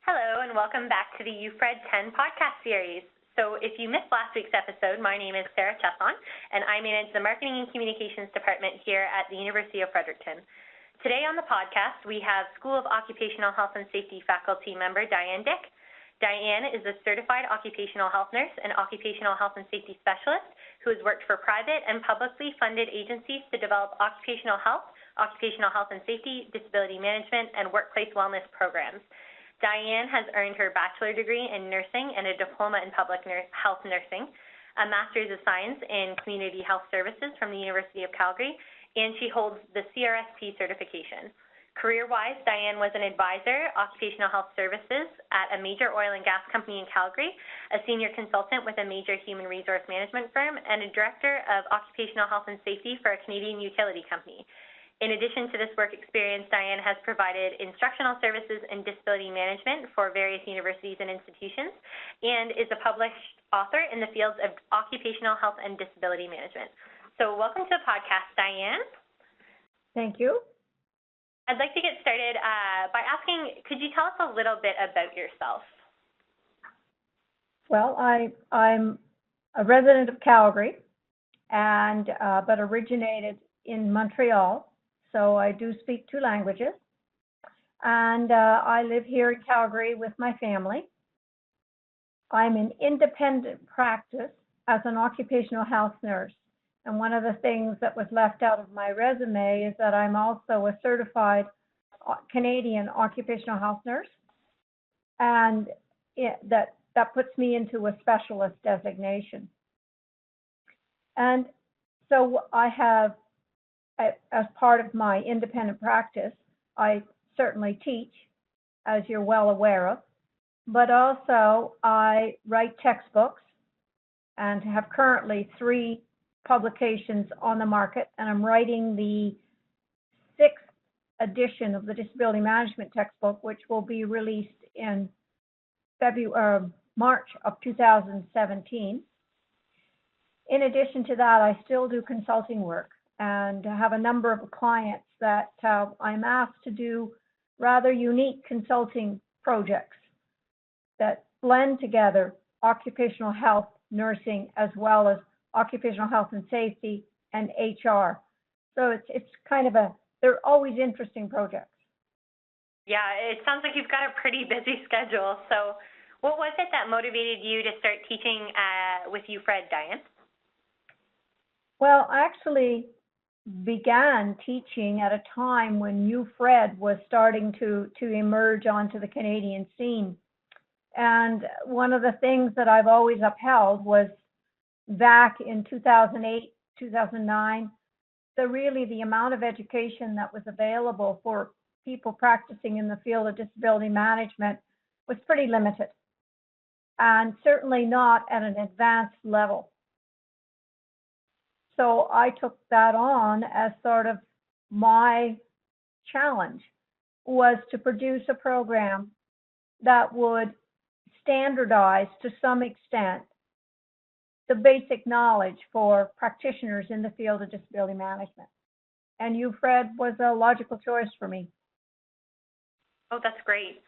Hello, and welcome back to the UFred10 podcast series. So if you missed last week's episode, my name is Sarah Chesson, and I manage the Marketing and Communications Department here at the University of Fredericton. Today on the podcast, we have School of Occupational Health and Safety faculty member Dianne Dyck. Dianne is a certified occupational health nurse and occupational health and safety specialist who has worked for private and publicly funded agencies to develop occupational health and safety, disability management, and workplace wellness programs. Dianne has earned her bachelor degree in nursing and a diploma in public health nursing, a master's of science in community health services from the University of Calgary, and she holds the CRSP certification. Career-wise, Dianne was an advisor, occupational health services at a major oil and gas company in Calgary, a senior consultant with a major human resource management firm, and a director of occupational health and safety for a Canadian utility company. In addition to this work experience, Dianne has provided instructional services in disability management for various universities and institutions and is a published author in the fields of occupational health and disability management. So welcome to the podcast, Dianne. Thank you. I'd like to get started by asking, could you tell us a little bit about yourself? Well, I'm a resident of Calgary, and but originated in Montreal. So I do speak 2 languages, and I live here in Calgary with my family. I'm in independent practice as an occupational health nurse, and one of the things that was left out of my resume is that I'm also a certified Canadian occupational health nurse, and that puts me into a specialist designation. And so I have, as part of my independent practice, I certainly teach, as you're well aware of, but also I write textbooks and have currently 3 publications on the market, and I'm writing the 6th edition of the disability management textbook, which will be released in March of 2017. In addition to that, I still do consulting work and have a number of clients that I'm asked to do rather unique consulting projects that blend together occupational health, nursing, as well as occupational health and safety and HR. So it's kind of they're always interesting projects. Yeah, it sounds like you've got a pretty busy schedule. So what was it that motivated you to start teaching with UFred, Dianne? Well, I actually began teaching at a time when UFred was starting to emerge onto the Canadian scene. And one of the things that I've always upheld was back in 2008, 2009, the amount of education that was available for people practicing in the field of disability management was pretty limited, and certainly not at an advanced level. So I took that on as sort of my challenge, was to produce a program that would standardize to some extent the basic knowledge for practitioners in the field of disability management. And UFred was a logical choice for me. Oh, that's great.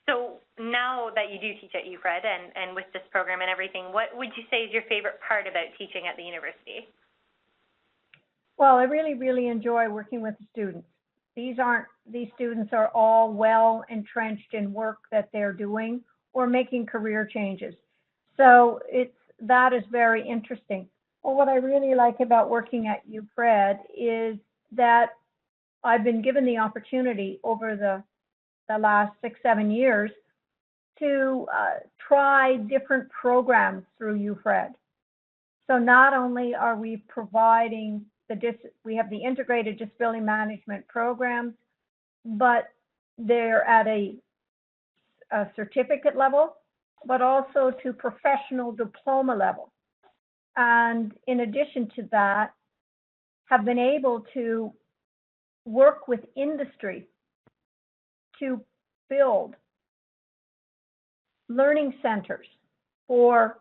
So now that you do teach at UFred and with this program and everything, what would you say is your favorite part about teaching at the university? Well, I really, really enjoy working with the students. These students are all well entrenched in work that they're doing or making career changes. So that is very interesting. Well, what I really like about working at UFred is that I've been given the opportunity over the last 6-7 years to try different programs through UFred. So not only are we providing we have the integrated disability management programs, but they're at a certificate level, but also to professional diploma level. And in addition to that, have been able to work with industry to build learning centers for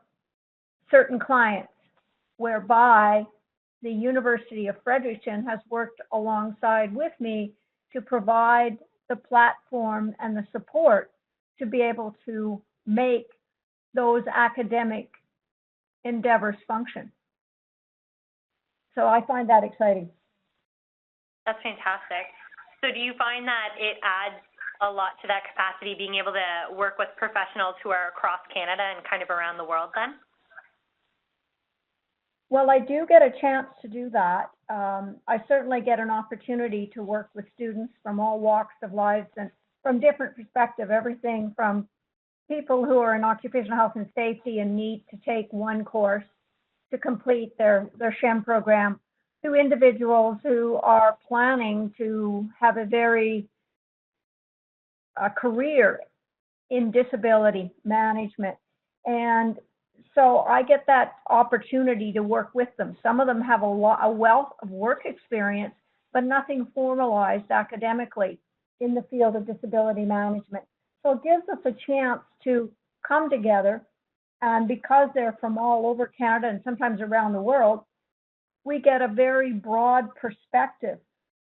certain clients, whereby the University of Fredericton has worked alongside with me to provide the platform and the support to be able to make those academic endeavors function. So I find that exciting. That's fantastic. So do you find that it adds a lot to that capacity, being able to work with professionals who are across Canada and kind of around the world then? Well, I do get a chance to do that. I certainly get an opportunity to work with students from all walks of life and from different perspectives, everything from people who are in occupational health and safety and need to take one course to complete their SHEM program, to individuals who are planning to have a career in disability management. And so I get that opportunity to work with them. Some of them have a wealth of work experience, but nothing formalized academically in the field of disability management. So it gives us a chance to come together, and because they're from all over Canada and sometimes around the world, we get a very broad perspective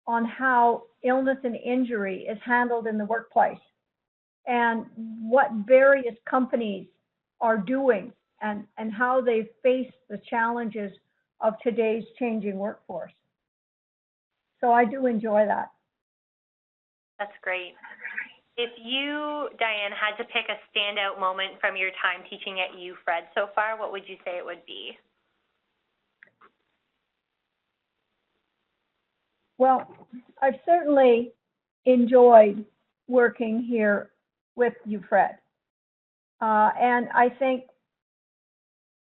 on how illness and injury is handled in the workplace and what various companies are doing and how they face the challenges of today's changing workforce. So I do enjoy that. That's great. If you, Dianne, had to pick a standout moment from your time teaching at UFred so far, what would you say it would be? Well, I've certainly enjoyed working here with UFred. And I think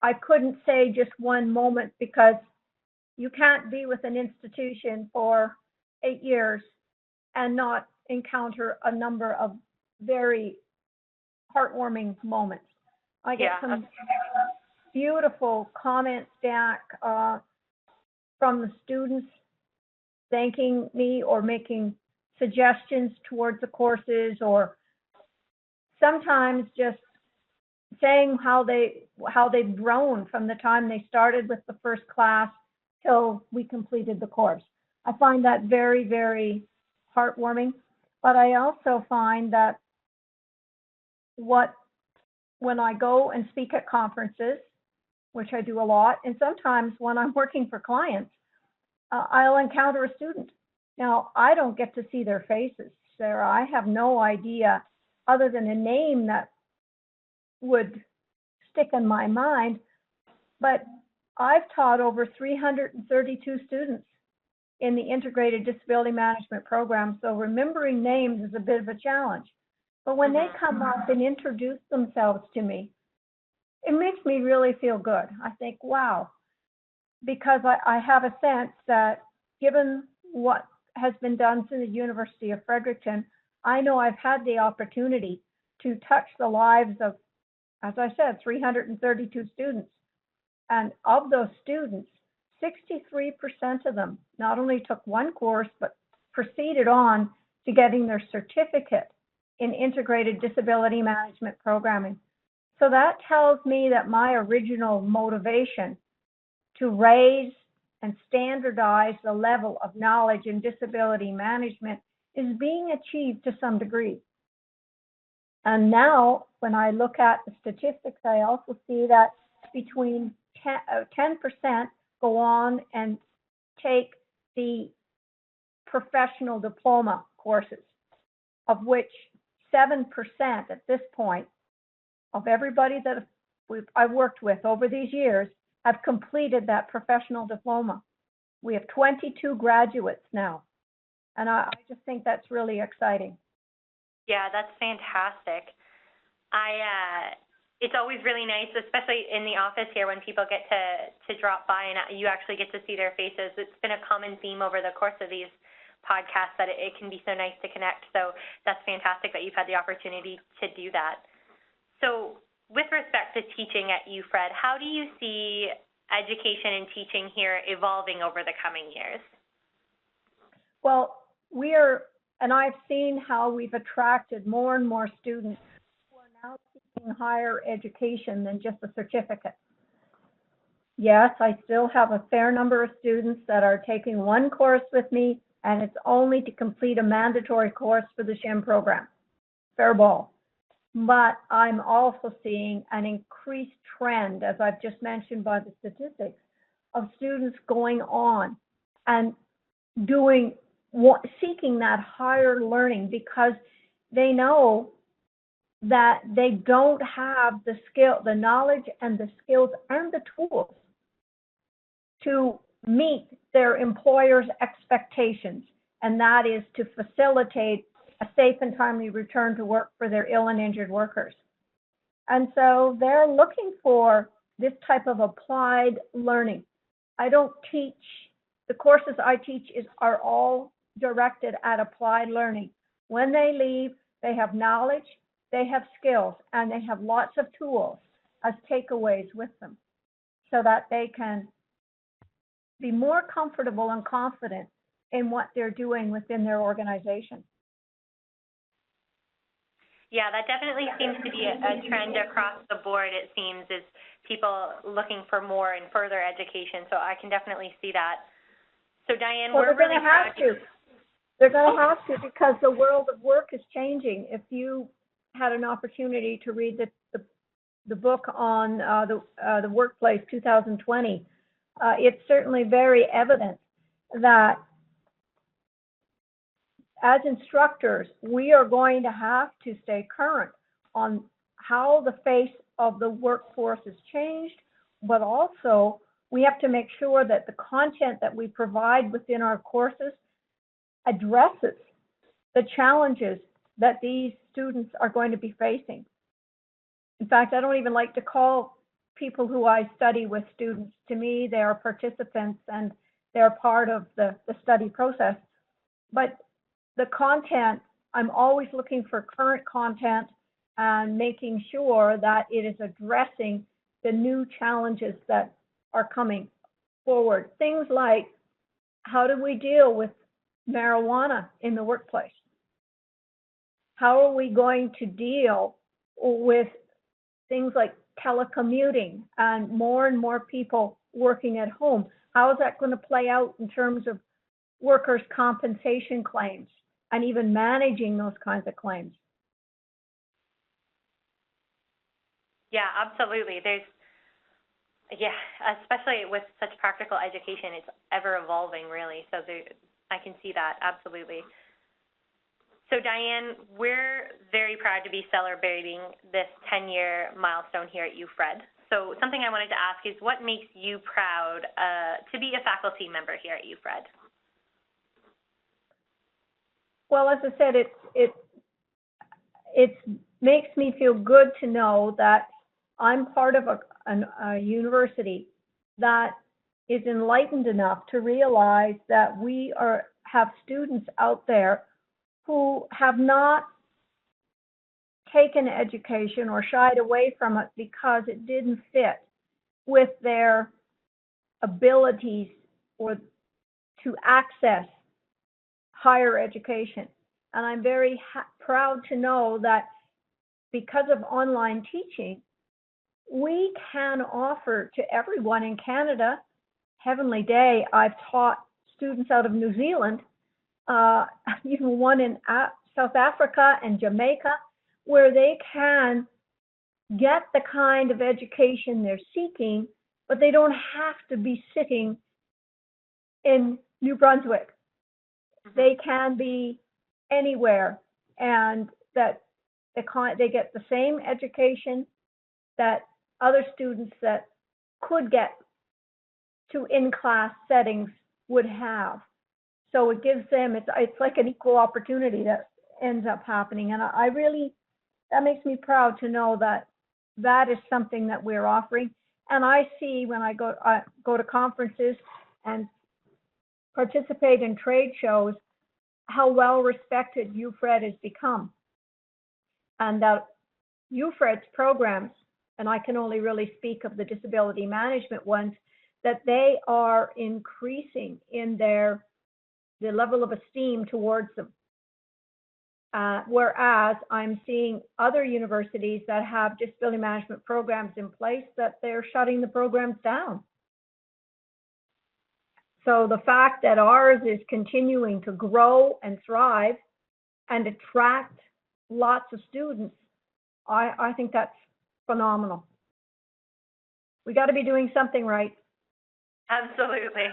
I couldn't say just one moment, because you can't be with an institution for 8 years and not encounter a number of very heartwarming moments. I get some beautiful comments back from the students thanking me or making suggestions towards the courses, or sometimes just saying how they've grown from the time they started with the first class till we completed the course. I find that very, very heartwarming. But I also find that when I go and speak at conferences, which I do a lot, and sometimes when I'm working for clients, I'll encounter a student. Now, I don't get to see their faces, Sarah. I have no idea, other than a name that would stick in my mind, but I've taught over 332 students in the integrated disability management program, so remembering names is a bit of a challenge. But when they come up and introduce themselves to me, it makes me really feel good. I think, wow, because I have a sense that given what has been done through the University of Fredericton, I know I've had the opportunity to touch the lives of, as I said, 332 students. And of those students, 63% of them not only took one course, but proceeded on to getting their certificate in integrated disability management programming. So that tells me that my original motivation to raise and standardize the level of knowledge in disability management is being achieved to some degree. And now, when I look at the statistics, I also see that between 10% go on and take the professional diploma courses, of which 7% at this point of everybody that I've worked with over these years have completed that professional diploma. We have 22 graduates now, and I just think that's really exciting. Yeah, that's fantastic. It's always really nice, especially in the office here, when people get to drop by and you actually get to see their faces. It's been a common theme over the course of these podcasts that it can be so nice to connect. So that's fantastic that you've had the opportunity to do that. So with respect to teaching at UFred, how do you see education and teaching here evolving over the coming years? Well, and I've seen how we've attracted more and more students who are now seeking higher education than just a certificate. yes, I still have a fair number of students that are taking one course with me, and it's only to complete a mandatory course for the SHIM program. Fair ball. But I'm also seeing an increased trend, as I've just mentioned by the statistics, of students going on and seeking that higher learning because they know that they don't have the skill, the knowledge and the skills and the tools to meet their employer's expectations, and that is to facilitate a safe and timely return to work for their ill and injured workers. And so they're looking for this type of applied learning. I don't teach, the courses I teach are all directed at applied learning. When they leave, they have knowledge, they have skills, and they have lots of tools as takeaways with them so that they can be more comfortable and confident in what they're doing within their organization. Yeah, that definitely seems to be a trend across the board, it seems, is people looking for more and further education. So I can definitely see that. So Dianne, well, we're really proud. They're going to have to because the world of work is changing. If you had an opportunity to read the book on the workplace 2020, it's certainly very evident that as instructors, we are going to have to stay current on how the face of the workforce has changed, but also we have to make sure that the content that we provide within our courses addresses the challenges that these students are going to be facing. In fact, I don't even like to call people who I study with students. To me, they are participants and they're part of the study process. But the content, I'm always looking for current content and making sure that it is addressing the new challenges that are coming forward. Things like, how do we deal with marijuana in the workplace? How are we going to deal with things like telecommuting and more people working at home? How is that going to play out in terms of workers' compensation claims and even managing those kinds of claims? Yeah, absolutely. Especially with such practical education, it's ever evolving, really. So I can see that, absolutely. So Dianne, we're very proud to be celebrating this 10-year milestone here at UFred. So something I wanted to ask is, what makes you proud to be a faculty member here at UFred? Well, as I said, it makes me feel good to know that I'm part of a university that is enlightened enough to realize that we have students out there who have not taken education or shied away from it because it didn't fit with their abilities or to access higher education. And I'm very proud to know that because of online teaching, we can offer to everyone in Canada. Heavenly Day, I've taught students out of New Zealand, even one in South Africa and Jamaica, where they can get the kind of education they're seeking, but they don't have to be sitting in New Brunswick. They can be anywhere, and that they get the same education that other students that could get to in-class settings would have. So it gives them, it's like an equal opportunity that ends up happening. And that makes me proud to know that that is something that we're offering. And I see when I go to conferences and participate in trade shows, how well respected UFred has become. And that UFred's programs, and I can only really speak of the disability management ones, that they are increasing in the level of esteem towards them. Whereas I'm seeing other universities that have disability management programs in place that they're shutting the programs down So the fact that ours is continuing to grow and thrive and attract lots of students, I think that's phenomenal. We got to be doing something right. Absolutely.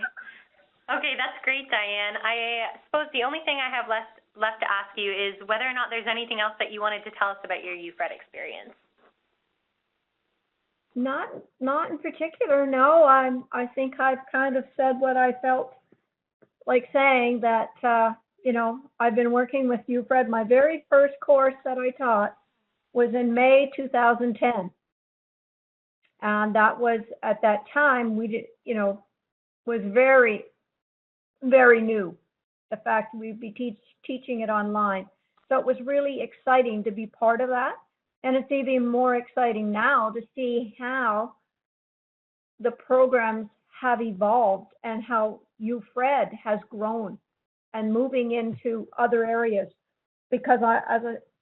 Okay, that's great, Dianne. I suppose the only thing I have left to ask you is whether or not there's anything else that you wanted to tell us about your UFred experience. Not in particular, no. I think I've kind of said what I felt like saying, that I've been working with UFred. My very first course that I taught was in May 2010. And that was, at that time, was very, very new, the fact we'd be teaching it online. So it was really exciting to be part of that. And it's even more exciting now to see how the programs have evolved and how UFred has grown and moving into other areas. Because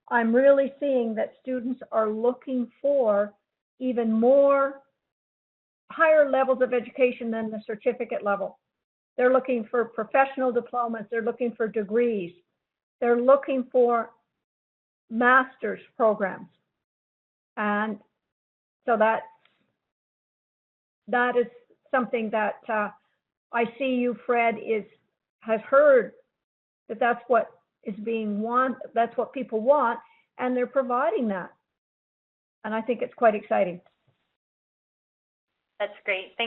I'm really seeing that students are looking for even more higher levels of education than the certificate level. They're looking for professional diplomas. They're looking for degrees. They're looking for master's programs. And so that is something that I see UFred has heard that's what is being that's what people want, and they're providing that. And I think it's quite exciting. That's great. Thank